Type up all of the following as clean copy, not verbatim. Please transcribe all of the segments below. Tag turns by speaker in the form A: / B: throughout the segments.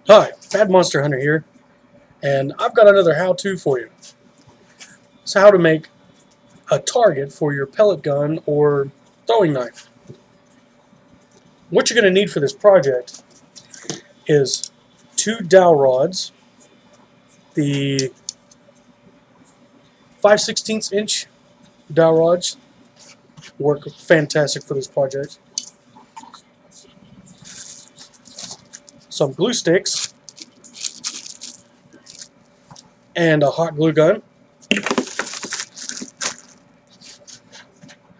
A: Hi, Bad Monster Hunter here, and I've got another how-to for you. It's how to make a target for your pellet gun or throwing knife. What you're going to need for this project is 2 dowel rods, the 5/16 inch dowel rods work fantastic for this project, some glue sticks, and a hot glue gun,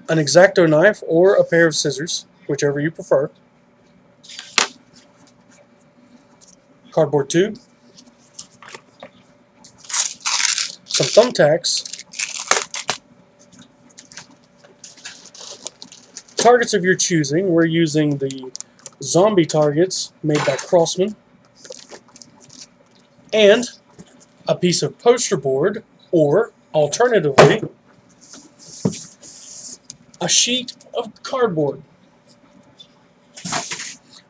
A: an exacto knife or a pair of scissors, whichever you prefer, cardboard tube, some thumbtacks, targets of your choosing. We're using the zombie targets made by Crossman, and a piece of poster board, or alternatively a sheet of cardboard.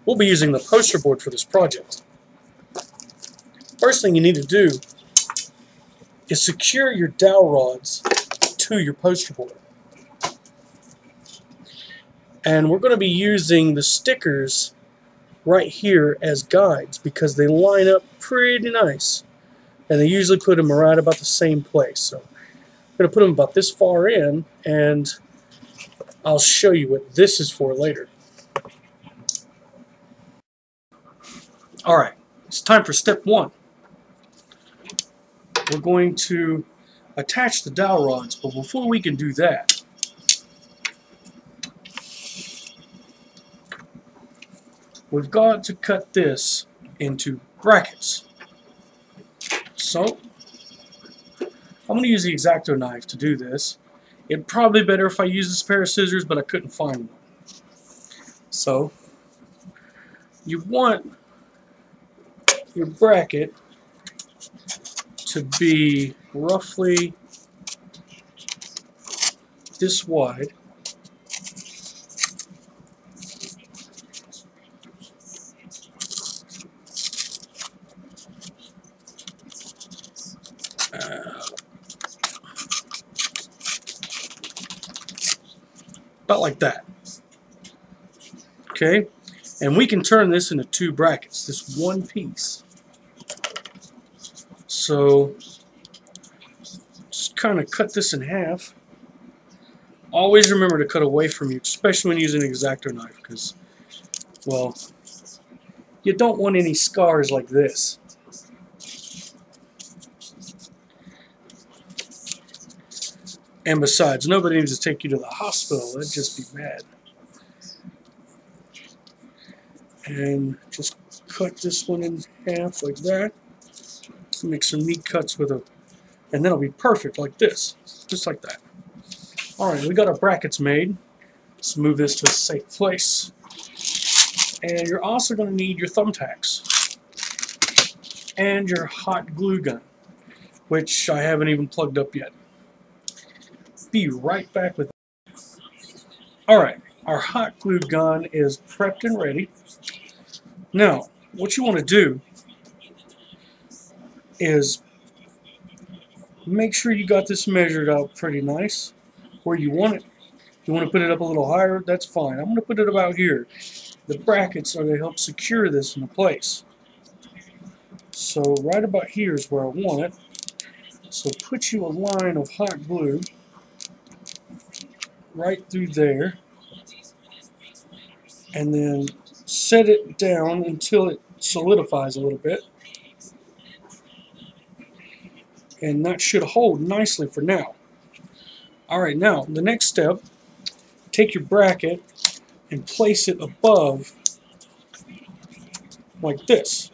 A: We'll be using the poster board for this project. First thing you need to do is secure your dowel rods to your poster board. And we're going to be using the stickers right here as guides because they line up pretty nice. And they usually put them right about the same place. So I'm going to put them about this far in, and I'll show you what this is for later. Alright, it's time for step 1. We're going to attach the dowel rods, but before we can do that, we've got to cut this into brackets. So I'm going to use the X-Acto knife to do this. It'd probably be better if I used this pair of scissors, but I couldn't find one. So you want your bracket to be roughly this wide. About like that. Okay, and we can turn this into 2 brackets, this one piece. So just kind of cut this in half. Always remember to cut away from you, especially when using an X-Acto knife, because, well, you don't want any scars like this. And besides, nobody needs to take you to the hospital. That'd just be bad. And just cut this one in half like that. Make some neat cuts with a, and then it'll be perfect like this, just like that. Alright, we got our brackets made. Let's move this to a safe place. And you're also going to need your thumbtacks and your hot glue gun, which I haven't even plugged up yet. Be right back with that. Alright, our hot glue gun is prepped and ready. Now, what you want to do is make sure you got this measured out pretty nice where you want it. If you want to put it up a little higher, that's fine. I'm going to put it about here. The brackets are going to help secure this into place. So right about here is where I want it. So put you a line of hot glue right through there, and then set it down until it solidifies a little bit. And that should hold nicely for now. Alright, now the next step, take your bracket and place it above like this.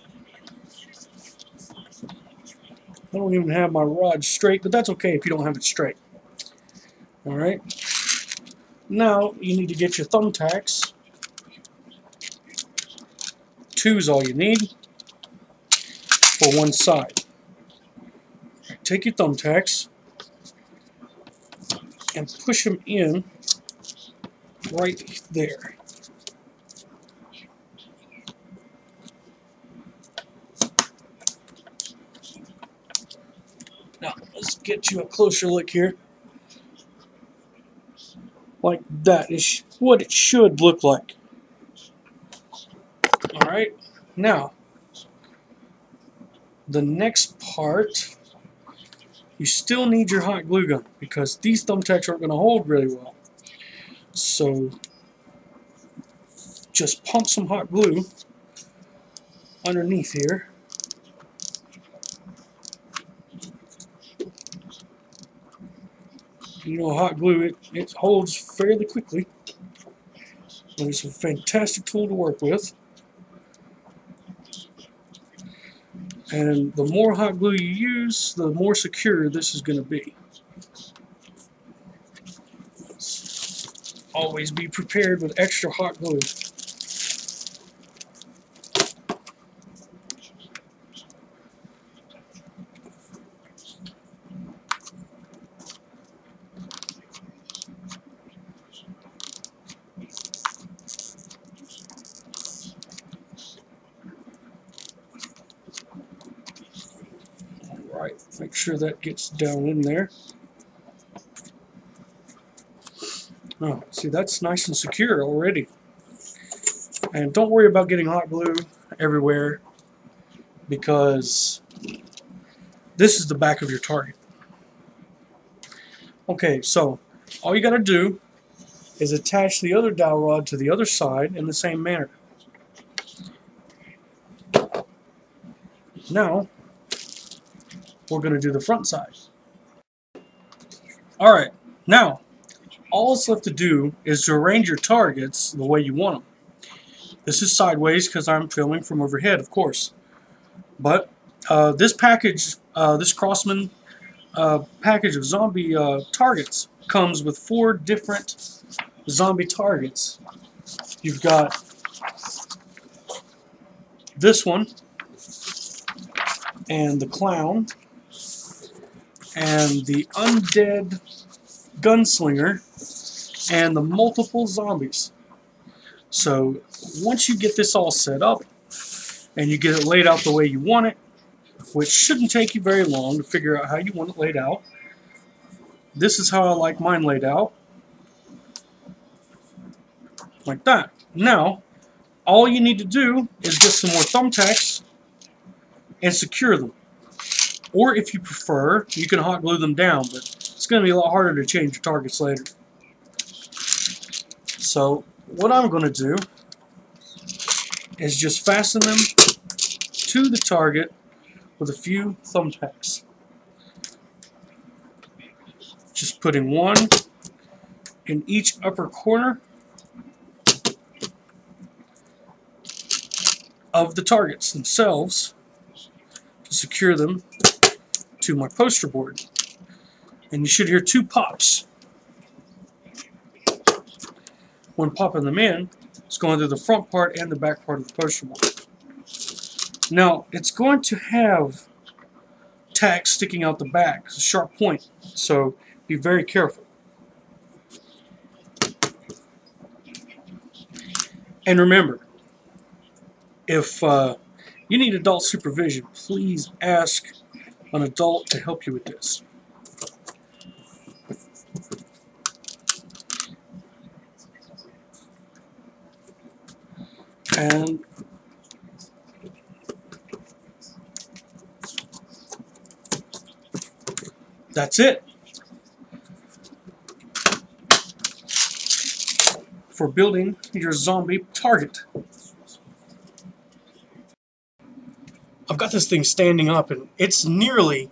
A: I don't even have my rod straight, but that's okay if you don't have it straight. Alright, now you need to get your thumbtacks. 2 is all you need for one side. Take your thumbtacks and push them in right there. Let's get you a closer look here. Like that is what it should look like. Alright, now the next part, you still need your hot glue gun because these thumbtacks aren't going to hold really well. So just pump some hot glue underneath here. You know, hot glue, it holds fairly quickly. And it's a fantastic tool to work with. And the more hot glue you use, the more secure this is going to be. Always be prepared with extra hot glue. Alright, make sure that gets down in there. Oh, see, that's nice and secure already. And don't worry about getting hot glue everywhere because this is the back of your target. Okay, so all you got to do is attach the other dowel rod to the other side in the same manner. Now, we're going to do the front side. Alright, now, all it's left to do is to arrange your targets the way you want them. This is sideways because I'm filming from overhead, of course. But this package, this Crossman package of zombie targets comes with 4 different zombie targets. You've got this one, and the clown, and the undead gunslinger, and the multiple zombies. So once you get this all set up and you get it laid out the way you want it, which shouldn't take you very long to figure out how you want it laid out, this is how I like mine laid out, like that. Now all you need to do is get some more thumbtacks and secure them, or if you prefer you can hot glue them down, but it's going to be a lot harder to change your targets later. So what I'm going to do is just fasten them to the target with a few thumbtacks. Just putting one in each upper corner of the targets themselves to secure them to my poster board. And you should hear 2 pops. When popping them in, it's going through the front part and the back part of the poster board. Now, it's going to have tacks sticking out the back. It's a sharp point, so be very careful. And remember, if you need adult supervision, please ask an adult to help you with this. And that's it for building your zombie target. I've got this thing standing up and it's nearly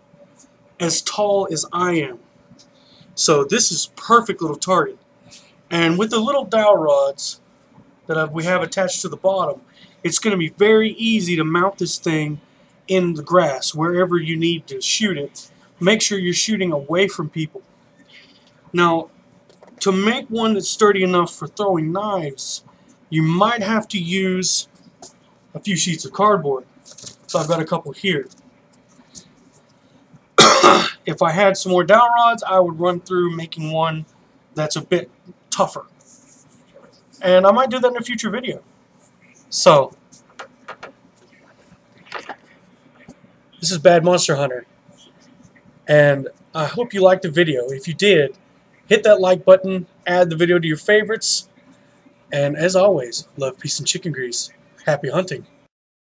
A: as tall as I am. So this is a perfect little target. And with the little dowel rods that we have attached to the bottom, it's going to be very easy to mount this thing in the grass wherever you need to shoot it. Make sure you're shooting away from people. Now, to make one that's sturdy enough for throwing knives, you might have to use a few sheets of cardboard. So I've got a couple here. If I had some more dowel rods, I would run through making one that's a bit tougher. And I might do that in a future video. So, this is Bad Monster Hunter. And I hope you liked the video. If you did, hit that like button, add the video to your favorites, and as always, love, peace, and chicken grease. Happy hunting.